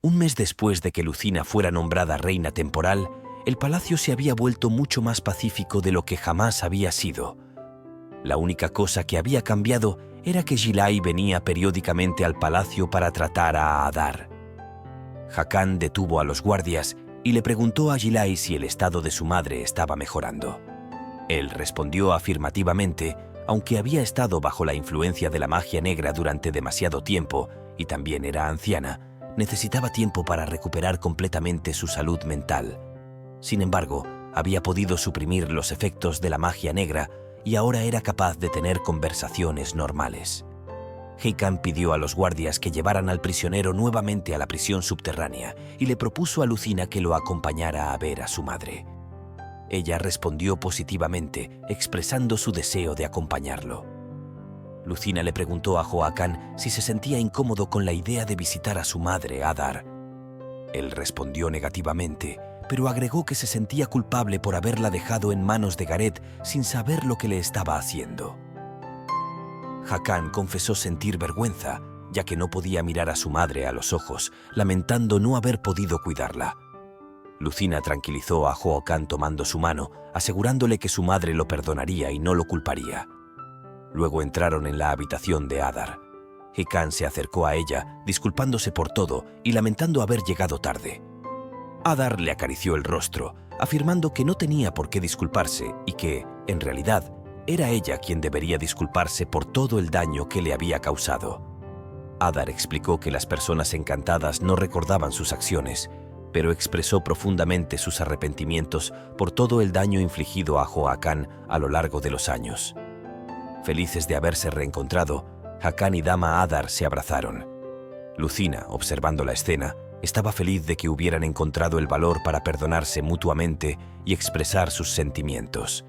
Un mes después de que Lucina fuera nombrada reina temporal, el palacio se había vuelto mucho más pacífico de lo que jamás había sido. La única cosa que había cambiado era que Gilai venía periódicamente al palacio para tratar a Adar. Hakan detuvo a los guardias y le preguntó a Gilai si el estado de su madre estaba mejorando. Él respondió afirmativamente, aunque había estado bajo la influencia de la magia negra durante demasiado tiempo y también era anciana, necesitaba tiempo para recuperar completamente su salud mental. Sin embargo, había podido suprimir los efectos de la magia negra y ahora era capaz de tener conversaciones normales. Hakan pidió a los guardias que llevaran al prisionero nuevamente a la prisión subterránea y le propuso a Lucina que lo acompañara a ver a su madre. Ella respondió positivamente, expresando su deseo de acompañarlo. Lucina le preguntó a Joakan si se sentía incómodo con la idea de visitar a su madre, Adar. Él respondió negativamente, pero agregó que se sentía culpable por haberla dejado en manos de Gareth sin saber lo que le estaba haciendo. Hakan confesó sentir vergüenza, ya que no podía mirar a su madre a los ojos, lamentando no haber podido cuidarla. Lucina tranquilizó a Joakan tomando su mano, asegurándole que su madre lo perdonaría y no lo culparía. Luego entraron en la habitación de Adar. Hakan se acercó a ella, disculpándose por todo y lamentando haber llegado tarde. Adar le acarició el rostro, afirmando que no tenía por qué disculparse y que, en realidad, era ella quien debería disculparse por todo el daño que le había causado. Adar explicó que las personas encantadas no recordaban sus acciones, pero expresó profundamente sus arrepentimientos por todo el daño infligido a Joakan a lo largo de los años. Felices de haberse reencontrado, Hakan y Dama Adar se abrazaron. Lucina, observando la escena, estaba feliz de que hubieran encontrado el valor para perdonarse mutuamente y expresar sus sentimientos.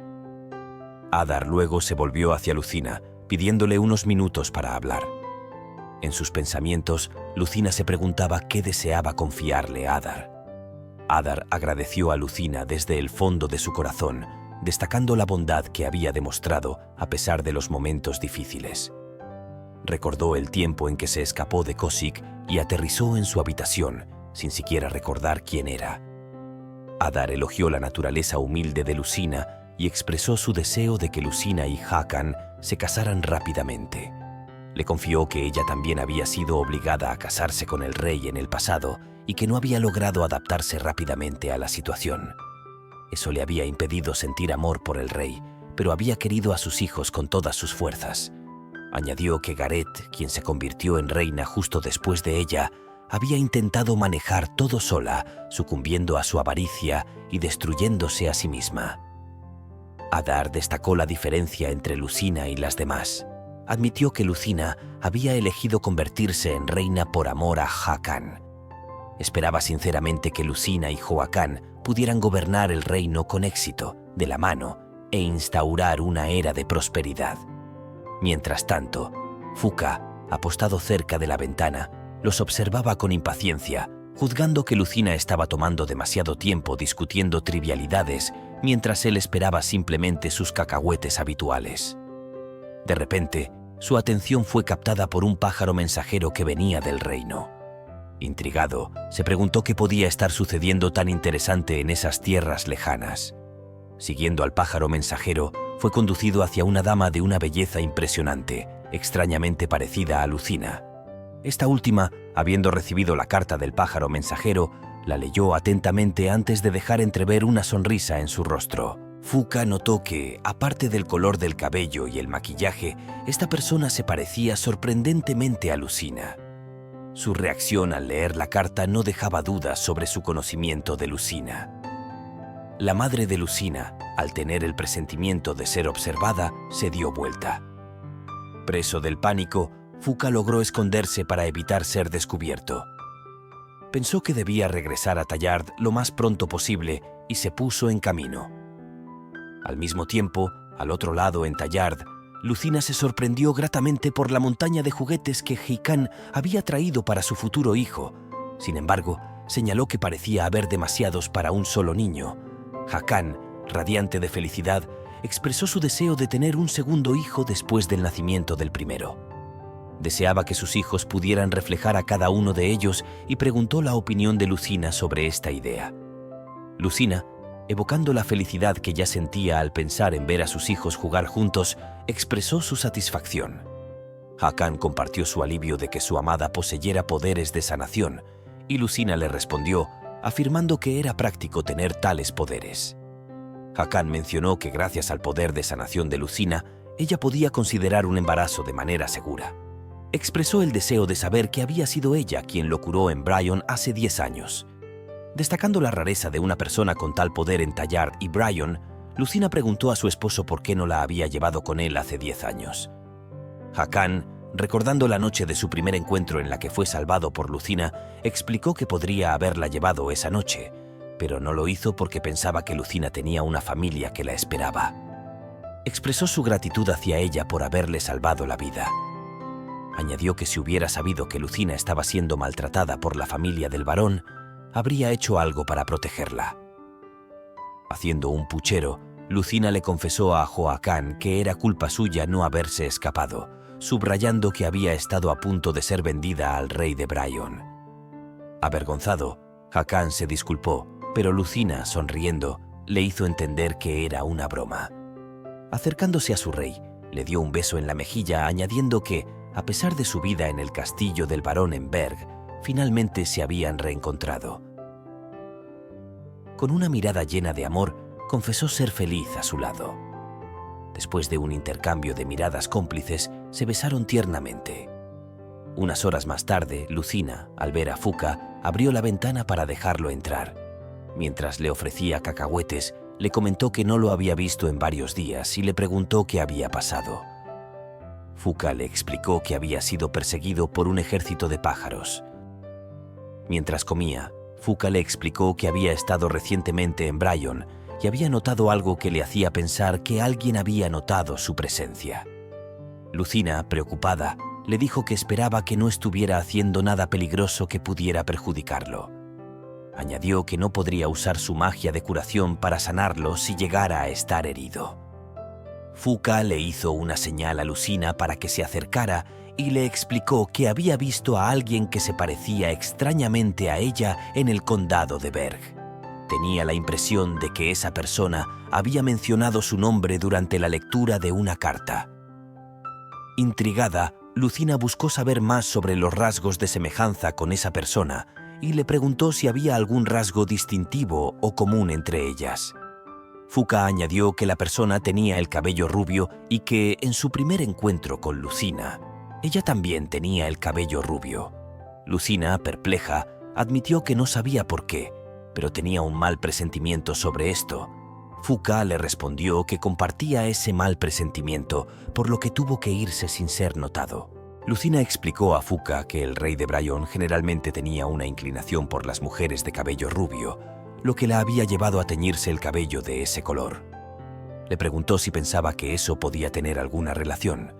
Adar luego se volvió hacia Lucina, pidiéndole unos minutos para hablar. En sus pensamientos, Lucina se preguntaba qué deseaba confiarle a Adar. Adar agradeció a Lucina desde el fondo de su corazón, destacando la bondad que había demostrado a pesar de los momentos difíciles. Recordó el tiempo en que se escapó de Kosik y aterrizó en su habitación, sin siquiera recordar quién era. Adar elogió la naturaleza humilde de Lucina y expresó su deseo de que Lucina y Hakan se casaran rápidamente. Le confió que ella también había sido obligada a casarse con el rey en el pasado y que no había logrado adaptarse rápidamente a la situación. Eso le había impedido sentir amor por el rey, pero había querido a sus hijos con todas sus fuerzas. Añadió que Gareth, quien se convirtió en reina justo después de ella, había intentado manejar todo sola, sucumbiendo a su avaricia y destruyéndose a sí misma. Adar destacó la diferencia entre Lucina y las demás. Admitió que Lucina había elegido convertirse en reina por amor a Hakan. Esperaba sinceramente que Lucina y Joakan pudieran gobernar el reino con éxito, de la mano, e instaurar una era de prosperidad. Mientras tanto, Fuka, apostado cerca de la ventana, los observaba con impaciencia, juzgando que Lucina estaba tomando demasiado tiempo discutiendo trivialidades mientras él esperaba simplemente sus cacahuetes habituales. De repente, su atención fue captada por un pájaro mensajero que venía del reino. Intrigado, se preguntó qué podía estar sucediendo tan interesante en esas tierras lejanas. Siguiendo al pájaro mensajero, fue conducido hacia una dama de una belleza impresionante, extrañamente parecida a Lucina. Esta última, habiendo recibido la carta del pájaro mensajero, la leyó atentamente antes de dejar entrever una sonrisa en su rostro. Fuka notó que, aparte del color del cabello y el maquillaje, esta persona se parecía sorprendentemente a Lucina. Su reacción al leer la carta no dejaba dudas sobre su conocimiento de Lucina. La madre de Lucina, al tener el presentimiento de ser observada, se dio vuelta. Preso del pánico, Fuka logró esconderse para evitar ser descubierto. Pensó que debía regresar a Tallard lo más pronto posible y se puso en camino. Al mismo tiempo, al otro lado en Tallard, Lucina se sorprendió gratamente por la montaña de juguetes que Hakan había traído para su futuro hijo. Sin embargo, señaló que parecía haber demasiados para un solo niño. Hakan, radiante de felicidad, expresó su deseo de tener un segundo hijo después del nacimiento del primero. Deseaba que sus hijos pudieran reflejar a cada uno de ellos y preguntó la opinión de Lucina sobre esta idea. Lucina, evocando la felicidad que ya sentía al pensar en ver a sus hijos jugar juntos, expresó su satisfacción. Hakan compartió su alivio de que su amada poseyera poderes de sanación, y Lucina le respondió, afirmando que era práctico tener tales poderes. Hakan mencionó que gracias al poder de sanación de Lucina, ella podía considerar un embarazo de manera segura. Expresó el deseo de saber que había sido ella quien lo curó en Brian hace 10 años. Destacando la rareza de una persona con tal poder en Tallard y Brian, Lucina preguntó a su esposo por qué no la había llevado con él hace 10 años. Hakan, recordando la noche de su primer encuentro en la que fue salvado por Lucina, explicó que podría haberla llevado esa noche, pero no lo hizo porque pensaba que Lucina tenía una familia que la esperaba. Expresó su gratitud hacia ella por haberle salvado la vida. Añadió que si hubiera sabido que Lucina estaba siendo maltratada por la familia del varón, habría hecho algo para protegerla. Haciendo un puchero, Lucina le confesó a Joacán que era culpa suya no haberse escapado, subrayando que había estado a punto de ser vendida al rey de Brian. Avergonzado, Hakan se disculpó, pero Lucina, sonriendo, le hizo entender que era una broma. Acercándose a su rey, le dio un beso en la mejilla, añadiendo que, a pesar de su vida en el castillo del barón en Berg, finalmente se habían reencontrado. Con una mirada llena de amor, confesó ser feliz a su lado. Después de un intercambio de miradas cómplices, se besaron tiernamente. Unas horas más tarde, Lucina, al ver a Fuka, abrió la ventana para dejarlo entrar. Mientras le ofrecía cacahuetes, le comentó que no lo había visto en varios días y le preguntó qué había pasado. Fuka le explicó que había sido perseguido por un ejército de pájaros. Mientras comía, Fuka le explicó que había estado recientemente en Brian y había notado algo que le hacía pensar que alguien había notado su presencia. Lucina, preocupada, le dijo que esperaba que no estuviera haciendo nada peligroso que pudiera perjudicarlo. Añadió que no podría usar su magia de curación para sanarlo si llegara a estar herido. Fuka le hizo una señal a Lucina para que se acercara y le explicó que había visto a alguien que se parecía extrañamente a ella en el condado de Berg. Tenía la impresión de que esa persona había mencionado su nombre durante la lectura de una carta. Intrigada, Lucina buscó saber más sobre los rasgos de semejanza con esa persona y le preguntó si había algún rasgo distintivo o común entre ellas. Fuka añadió que la persona tenía el cabello rubio y que, en su primer encuentro con Lucina, ella también tenía el cabello rubio. Lucina, perpleja, admitió que no sabía por qué, pero tenía un mal presentimiento sobre esto. Fuka le respondió que compartía ese mal presentimiento, por lo que tuvo que irse sin ser notado. Lucina explicó a Fuka que el rey de Brian generalmente tenía una inclinación por las mujeres de cabello rubio, lo que la había llevado a teñirse el cabello de ese color. Le preguntó si pensaba que eso podía tener alguna relación.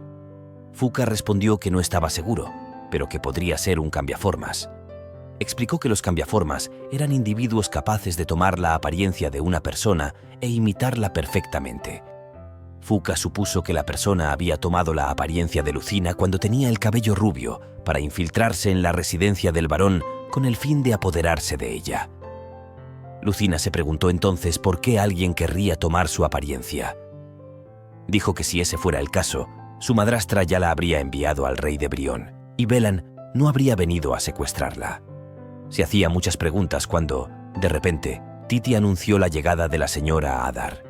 Fuka respondió que no estaba seguro, pero que podría ser un cambiaformas. Explicó que los cambiaformas eran individuos capaces de tomar la apariencia de una persona e imitarla perfectamente. Fuka supuso que la persona había tomado la apariencia de Lucina cuando tenía el cabello rubio para infiltrarse en la residencia del varón con el fin de apoderarse de ella. Lucina se preguntó entonces por qué alguien querría tomar su apariencia. Dijo que si ese fuera el caso, su madrastra ya la habría enviado al rey de Brion y Belan no habría venido a secuestrarla. Se hacía muchas preguntas cuando, de repente, Titi anunció la llegada de la señora Adar.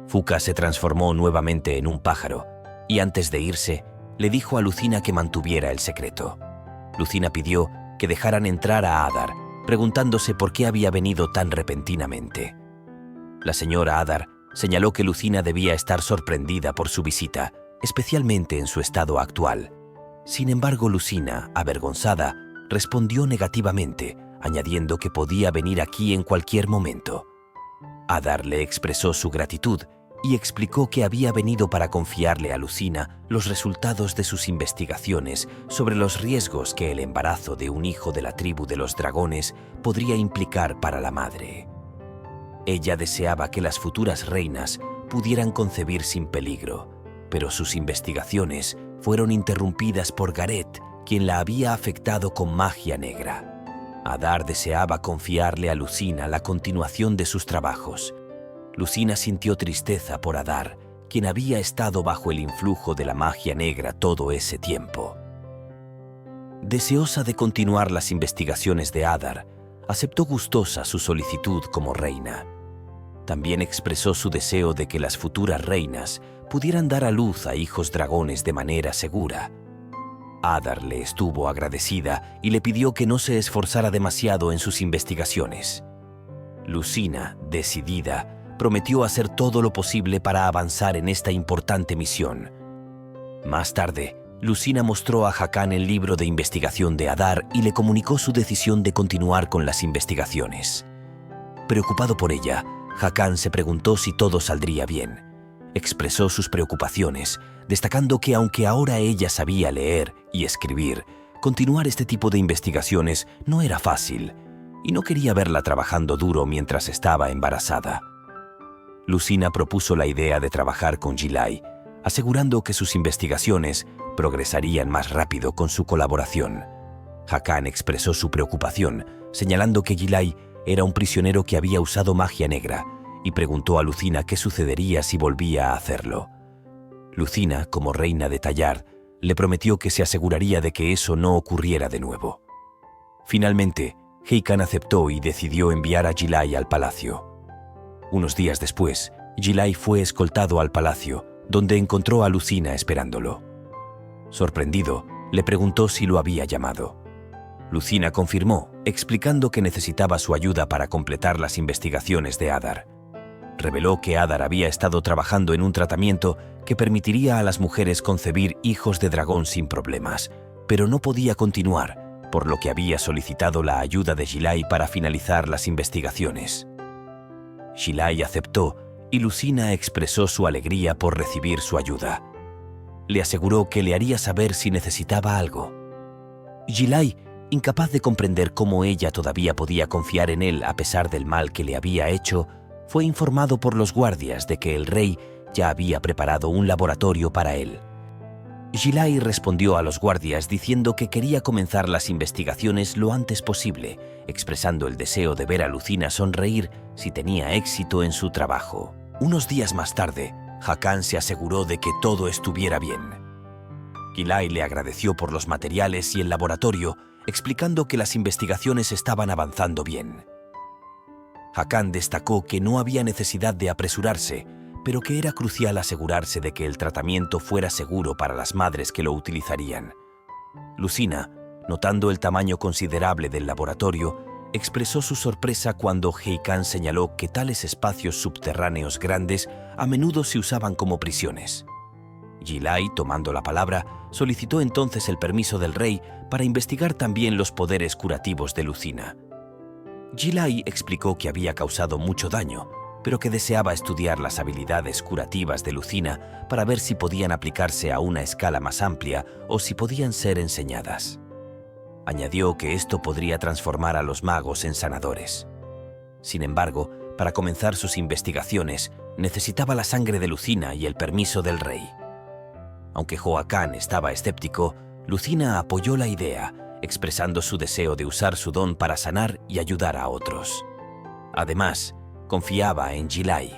Fuka se transformó nuevamente en un pájaro y antes de irse, le dijo a Lucina que mantuviera el secreto. Lucina pidió que dejaran entrar a Adar, preguntándose por qué había venido tan repentinamente. La señora Adar señaló que Lucina debía estar sorprendida por su visita, especialmente en su estado actual. Sin embargo, Lucina, avergonzada, respondió negativamente, añadiendo que podía venir aquí en cualquier momento. Adar le expresó su gratitud y explicó que había venido para confiarle a Lucina los resultados de sus investigaciones sobre los riesgos que el embarazo de un hijo de la tribu de los dragones podría implicar para la madre. Ella deseaba que las futuras reinas pudieran concebir sin peligro, pero sus investigaciones fueron interrumpidas por Gareth, quien la había afectado con magia negra. Adar deseaba confiarle a Lucina la continuación de sus trabajos. Lucina sintió tristeza por Adar, quien había estado bajo el influjo de la magia negra todo ese tiempo. Deseosa de continuar las investigaciones de Adar, aceptó gustosa su solicitud como reina. También expresó su deseo de que las futuras reinas pudieran dar a luz a hijos dragones de manera segura. Adar le estuvo agradecida y le pidió que no se esforzara demasiado en sus investigaciones. Lucina, decidida, prometió hacer todo lo posible para avanzar en esta importante misión. Más tarde, Lucina mostró a Hakan el libro de investigación de Adar y le comunicó su decisión de continuar con las investigaciones. Preocupado por ella, Hakan se preguntó si todo saldría bien. Expresó sus preocupaciones, destacando que aunque ahora ella sabía leer y escribir, continuar este tipo de investigaciones no era fácil, y no quería verla trabajando duro mientras estaba embarazada. Lucina propuso la idea de trabajar con Gilai, asegurando que sus investigaciones progresarían más rápido con su colaboración. Hakan expresó su preocupación, señalando que Gilai era un prisionero que había usado magia negra, y preguntó a Lucina qué sucedería si volvía a hacerlo. Lucina, como reina de Tallard, le prometió que se aseguraría de que eso no ocurriera de nuevo. Finalmente, Hakan aceptó y decidió enviar a Gilai al palacio. Unos días después, Gilai fue escoltado al palacio, donde encontró a Lucina esperándolo. Sorprendido, le preguntó si lo había llamado. Lucina confirmó, explicando que necesitaba su ayuda para completar las investigaciones de Adar. Reveló que Adar había estado trabajando en un tratamiento que permitiría a las mujeres concebir hijos de dragón sin problemas, pero no podía continuar, por lo que había solicitado la ayuda de Gilai para finalizar las investigaciones. Gilai aceptó y Lucina expresó su alegría por recibir su ayuda. Le aseguró que le haría saber si necesitaba algo. Gilai, incapaz de comprender cómo ella todavía podía confiar en él a pesar del mal que le había hecho, fue informado por los guardias de que el rey ya había preparado un laboratorio para él. Gilai respondió a los guardias diciendo que quería comenzar las investigaciones lo antes posible, expresando el deseo de ver a Lucina sonreír si tenía éxito en su trabajo. Unos días más tarde, Hakan se aseguró de que todo estuviera bien. Gilai le agradeció por los materiales y el laboratorio, explicando que las investigaciones estaban avanzando bien. Hakan destacó que no había necesidad de apresurarse, pero que era crucial asegurarse de que el tratamiento fuera seguro para las madres que lo utilizarían. Lucina, notando el tamaño considerable del laboratorio, expresó su sorpresa cuando Hakan señaló que tales espacios subterráneos grandes a menudo se usaban como prisiones. Gilai, tomando la palabra, solicitó entonces el permiso del rey para investigar también los poderes curativos de Lucina. Gilai explicó que había causado mucho daño, pero que deseaba estudiar las habilidades curativas de Lucina para ver si podían aplicarse a una escala más amplia o si podían ser enseñadas. Añadió que esto podría transformar a los magos en sanadores. Sin embargo, para comenzar sus investigaciones, necesitaba la sangre de Lucina y el permiso del rey. Aunque Hakan estaba escéptico, Lucina apoyó la idea, expresando su deseo de usar su don para sanar y ayudar a otros. Además, confiaba en Gilai.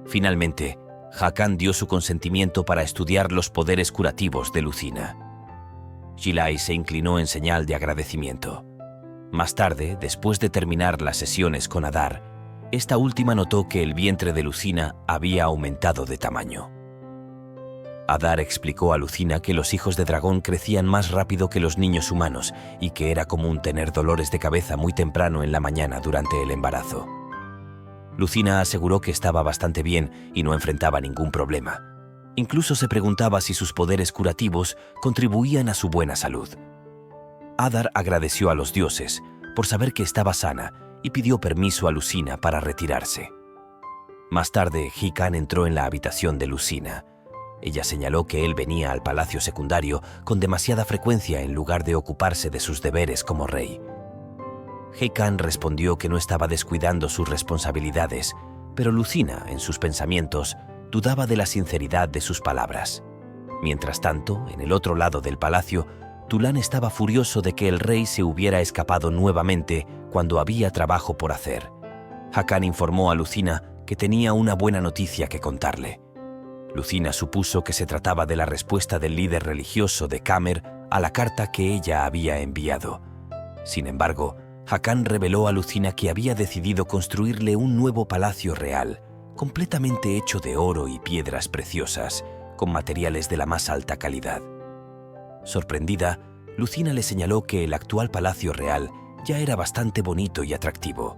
Finalmente, Hakan dio su consentimiento para estudiar los poderes curativos de Lucina. Gilai se inclinó en señal de agradecimiento. Más tarde, después de terminar las sesiones con Adar, esta última notó que el vientre de Lucina había aumentado de tamaño. Adar explicó a Lucina que los hijos de dragón crecían más rápido que los niños humanos y que era común tener dolores de cabeza muy temprano en la mañana durante el embarazo. Lucina aseguró que estaba bastante bien y no enfrentaba ningún problema. Incluso se preguntaba si sus poderes curativos contribuían a su buena salud. Adar agradeció a los dioses por saber que estaba sana y pidió permiso a Lucina para retirarse. Más tarde, Hakan entró en la habitación de Lucina. Ella señaló que él venía al palacio secundario con demasiada frecuencia en lugar de ocuparse de sus deberes como rey. Hakan respondió que no estaba descuidando sus responsabilidades, pero Lucina, en sus pensamientos, dudaba de la sinceridad de sus palabras. Mientras tanto, en el otro lado del palacio, Tulán estaba furioso de que el rey se hubiera escapado nuevamente cuando había trabajo por hacer. Hakan informó a Lucina que tenía una buena noticia que contarle. Lucina supuso que se trataba de la respuesta del líder religioso de Kamer a la carta que ella había enviado. Sin embargo, Hakan reveló a Lucina que había decidido construirle un nuevo palacio real, completamente hecho de oro y piedras preciosas, con materiales de la más alta calidad. Sorprendida, Lucina le señaló que el actual palacio real ya era bastante bonito y atractivo.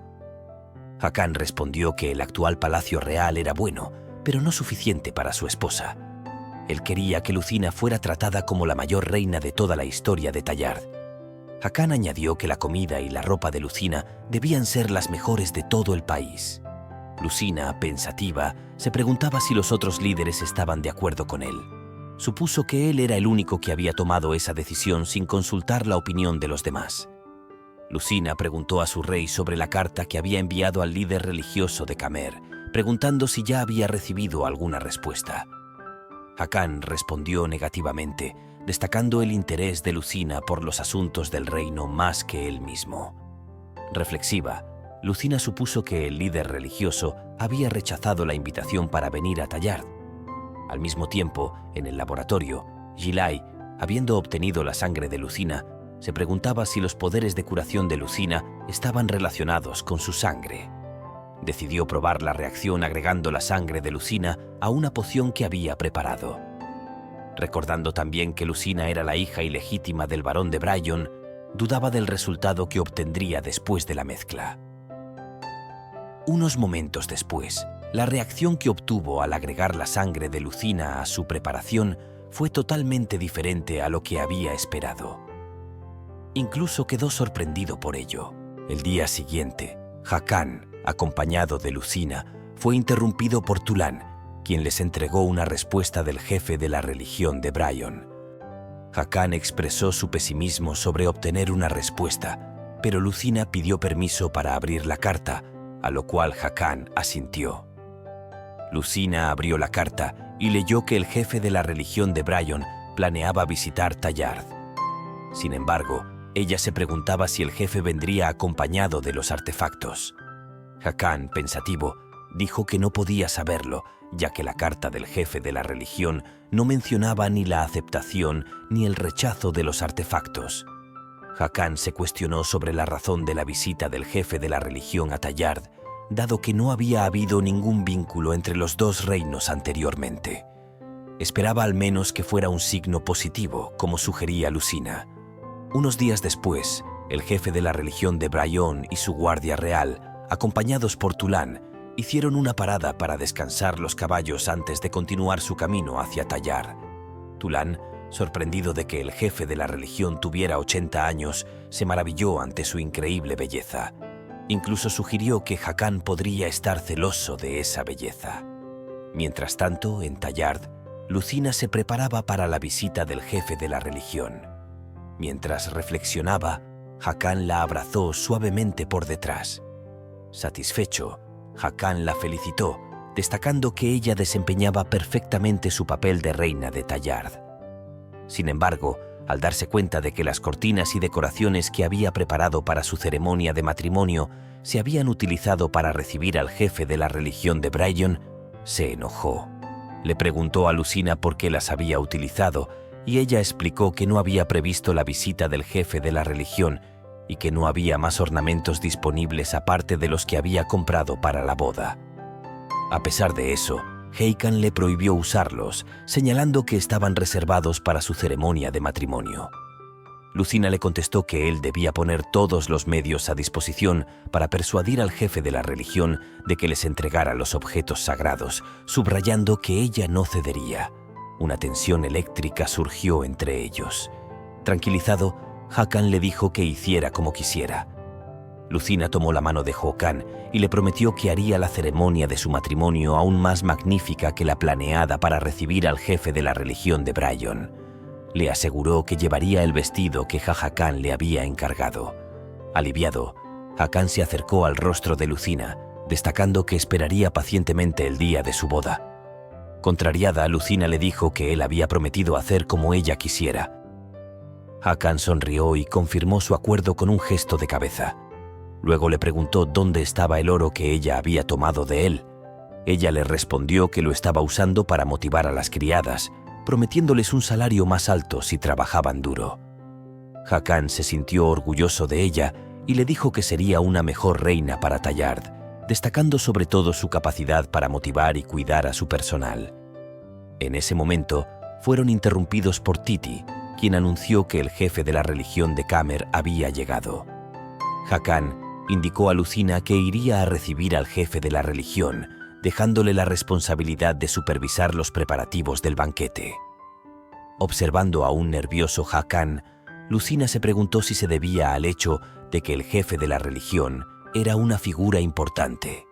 Hakan respondió que el actual palacio real era bueno, pero no suficiente para su esposa. Él quería que Lucina fuera tratada como la mayor reina de toda la historia de Tallard. Hakan añadió que la comida y la ropa de Lucina debían ser las mejores de todo el país. Lucina, pensativa, se preguntaba si los otros líderes estaban de acuerdo con él. Supuso que él era el único que había tomado esa decisión sin consultar la opinión de los demás. Lucina preguntó a su rey sobre la carta que había enviado al líder religioso de Kamer, preguntando si ya había recibido alguna respuesta. Hakan respondió negativamente, destacando el interés de Lucina por los asuntos del reino más que él mismo. Reflexiva, Lucina supuso que el líder religioso había rechazado la invitación para venir a Tallard. Al mismo tiempo, en el laboratorio, Gilai, habiendo obtenido la sangre de Lucina, se preguntaba si los poderes de curación de Lucina estaban relacionados con su sangre. Decidió probar la reacción agregando la sangre de Lucina a una poción que había preparado. Recordando también que Lucina era la hija ilegítima del barón de Bryon, dudaba del resultado que obtendría después de la mezcla. Unos momentos después, la reacción que obtuvo al agregar la sangre de Lucina a su preparación fue totalmente diferente a lo que había esperado. Incluso quedó sorprendido por ello. El día siguiente, Hakan, acompañado de Lucina, fue interrumpido por Tulán, quien les entregó una respuesta del jefe de la religión de Bryon. Hakan expresó su pesimismo sobre obtener una respuesta, pero Lucina pidió permiso para abrir la carta, a lo cual Hakan asintió. Lucina abrió la carta y leyó que el jefe de la religión de Bryon planeaba visitar Tallard. Sin embargo, ella se preguntaba si el jefe vendría acompañado de los artefactos. Hakan, pensativo, dijo que no podía saberlo, ya que la carta del jefe de la religión no mencionaba ni la aceptación ni el rechazo de los artefactos. Hakan se cuestionó sobre la razón de la visita del jefe de la religión a Tallard, dado que no había habido ningún vínculo entre los dos reinos anteriormente. Esperaba al menos que fuera un signo positivo, como sugería Lucina. Unos días después, el jefe de la religión de Bryon y su guardia real, acompañados por Tulán, hicieron una parada para descansar los caballos antes de continuar su camino hacia Tallard. Tulán, sorprendido de que el jefe de la religión tuviera 80 años, se maravilló ante su increíble belleza. Incluso sugirió que Hakan podría estar celoso de esa belleza. Mientras tanto, en Tallard, Lucina se preparaba para la visita del jefe de la religión. Mientras reflexionaba, Hakan la abrazó suavemente por detrás. Satisfecho, Hakan la felicitó, destacando que ella desempeñaba perfectamente su papel de reina de Tallard. Sin embargo, al darse cuenta de que las cortinas y decoraciones que había preparado para su ceremonia de matrimonio se habían utilizado para recibir al jefe de la religión de Bryon, se enojó. Le preguntó a Lucina por qué las había utilizado y ella explicó que no había previsto la visita del jefe de la religión y que no había más ornamentos disponibles aparte de los que había comprado para la boda. A pesar de eso, Hakan le prohibió usarlos, señalando que estaban reservados para su ceremonia de matrimonio. Lucina le contestó que él debía poner todos los medios a disposición para persuadir al jefe de la religión de que les entregara los objetos sagrados, subrayando que ella no cedería. Una tensión eléctrica surgió entre ellos. Tranquilizado, Hakan le dijo que hiciera como quisiera. Lucina tomó la mano de Hakan y le prometió que haría la ceremonia de su matrimonio aún más magnífica que la planeada para recibir al jefe de la religión de Bryon. Le aseguró que llevaría el vestido que Hakan le había encargado. Aliviado, Hakan se acercó al rostro de Lucina, destacando que esperaría pacientemente el día de su boda. Contrariada, Lucina le dijo que él había prometido hacer como ella quisiera. Hakan sonrió y confirmó su acuerdo con un gesto de cabeza. Luego le preguntó dónde estaba el oro que ella había tomado de él. Ella le respondió que lo estaba usando para motivar a las criadas, prometiéndoles un salario más alto si trabajaban duro. Hakan se sintió orgulloso de ella y le dijo que sería una mejor reina para Tallard, destacando sobre todo su capacidad para motivar y cuidar a su personal. En ese momento, fueron interrumpidos por Titi, quien anunció que el jefe de la religión de Camer había llegado. Hakan indicó a Lucina que iría a recibir al jefe de la religión, dejándole la responsabilidad de supervisar los preparativos del banquete. Observando a un nervioso Hakan, Lucina se preguntó si se debía al hecho de que el jefe de la religión era una figura importante.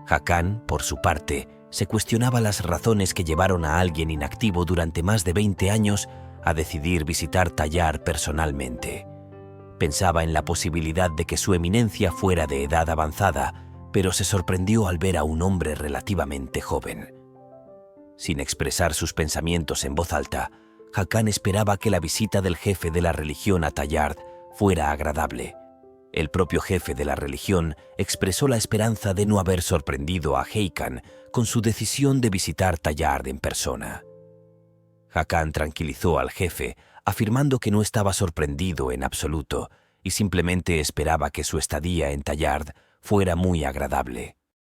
Hakan, por su parte, se cuestionaba las razones que llevaron a alguien inactivo durante más de 20 años a decidir visitar Tallard personalmente. Pensaba en la posibilidad de que su eminencia fuera de edad avanzada, pero se sorprendió al ver a un hombre relativamente joven. Sin expresar sus pensamientos en voz alta, Hakan esperaba que la visita del jefe de la religión a Tallard fuera agradable. El propio jefe de la religión expresó la esperanza de no haber sorprendido a Hakan con su decisión de visitar Tallard en persona. Hakan tranquilizó al jefe, afirmando que no estaba sorprendido en absoluto y simplemente esperaba que su estadía en Tallard fuera muy agradable.